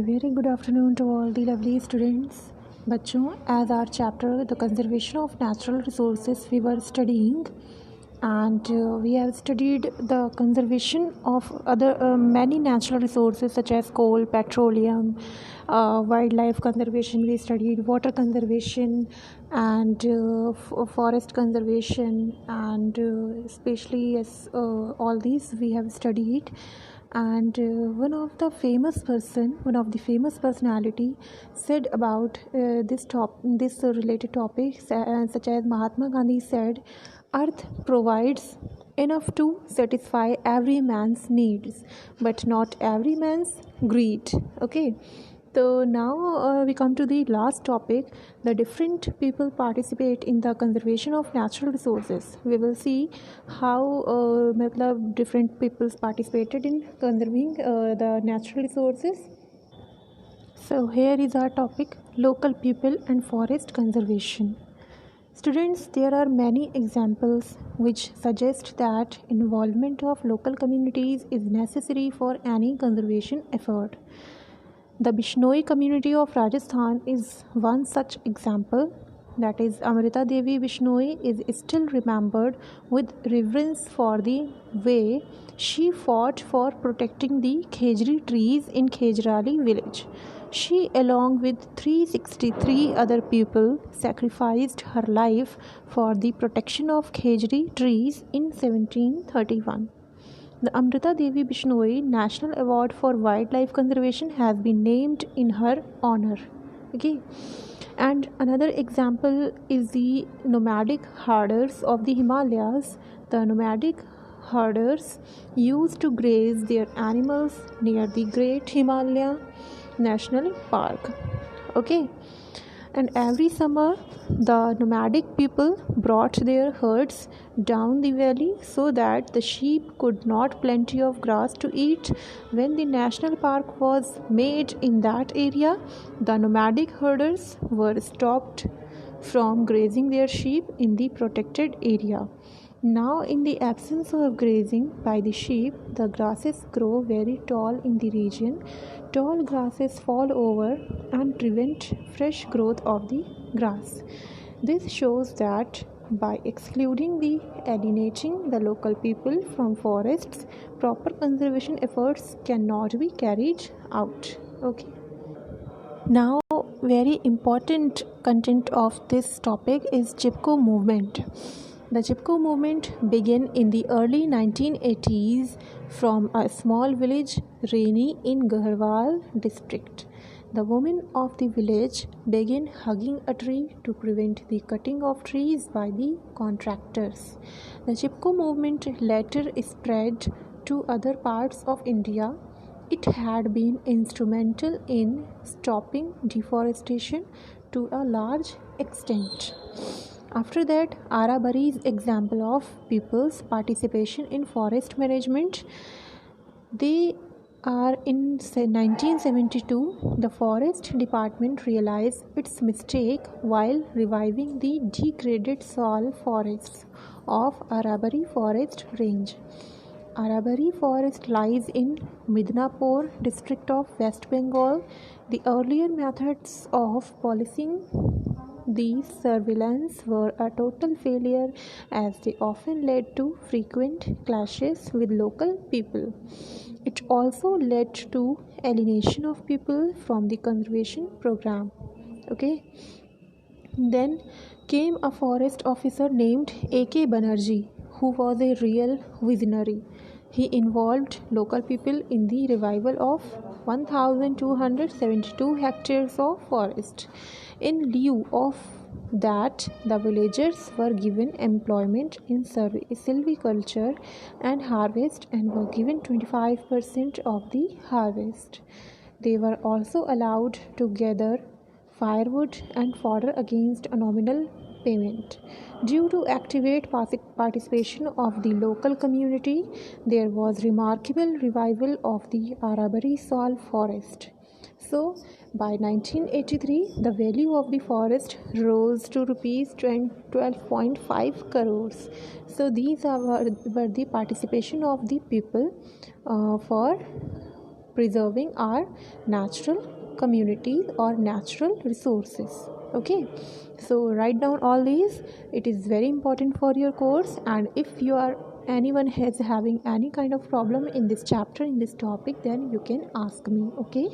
very good afternoon to all the lovely students. बच्चों, as our chapter the conservation of natural resources we were studying, and we have studied the conservation of other many natural resources such as coal, petroleum, wildlife conservation. We studied water conservation and forest conservation, and especially yes, all these we have studied. And one of the famous personality said about this related topics, such as Mahatma Gandhi said, earth provides enough to satisfy every man's needs but not every man's greed. Okay, so now we come to the last topic. The different people participate in the conservation of natural resources. We will see how different peoples participated in conserving the natural resources. So here is our topic: local people and forest conservation. Students, there are many examples which suggest that involvement of local communities is necessary for any conservation effort. The Bishnoi community of Rajasthan is one such example. That is, Amrita Devi Bishnoi is still remembered with reverence for the way she fought for protecting the khejri trees in Khejrali village. She, along with 363 other people, sacrificed her life for the protection of khejri trees in 1731. The Amrita Devi Bishnoi National Award for Wildlife Conservation has been named in her honor. Okay, and another example is the nomadic herders of the Himalayas. The nomadic herders used to graze their animals near the Great Himalaya National Park. Okay, and every summer the nomadic people brought their herds down the valley so that the sheep could not plenty of grass to eat. When the national park was made in that area, the nomadic herders were stopped from grazing their sheep in the protected area. Now, in the absence of grazing by the sheep, the grasses grow very tall in the region. Tall grasses fall over and prevent fresh growth of the grass. This shows that by excluding the alienating the local people from forests, proper conservation efforts cannot be carried out. Okay. Now, very important content of this topic is Chipko movement. The Chipko movement began in the early 1980s from a small village, Reni, in Garhwal district. The women of the village began hugging a tree to prevent the cutting of trees by the contractors. The Chipko movement later spread to other parts of India. It had been instrumental in stopping deforestation to a large extent. After that, Arabari's example of people's participation in forest management. They are in 1972, the Forest Department realized its mistake while reviving the degraded sal forests of Arabari Forest Range. Arabari Forest lies in Midnapur district of West Bengal. The earlier methods of policing the surveillance were a total failure as they often led to frequent clashes with local people. It also led to alienation of people from the conservation program. Okay. Then came a forest officer named A.K. Banerjee, who was a real visionary. He involved local people in the revival of 1,272 hectares of forest. In lieu of that, the villagers were given employment in silviculture and harvest and were given 25% of the harvest. They were also allowed to gather firewood and fodder against a nominal payment. Due to active participation of the local community, there was remarkable revival of the Arabari sal forest. So, by 1983, the value of the forest rose to rupees 12.5 crores. So, these were the participation of the people for preserving our natural communities or natural resources. Okay, so write down all these. It is very important for your course, and if you are anyone has having any kind of problem in this chapter, in this topic, then you can ask me. Okay.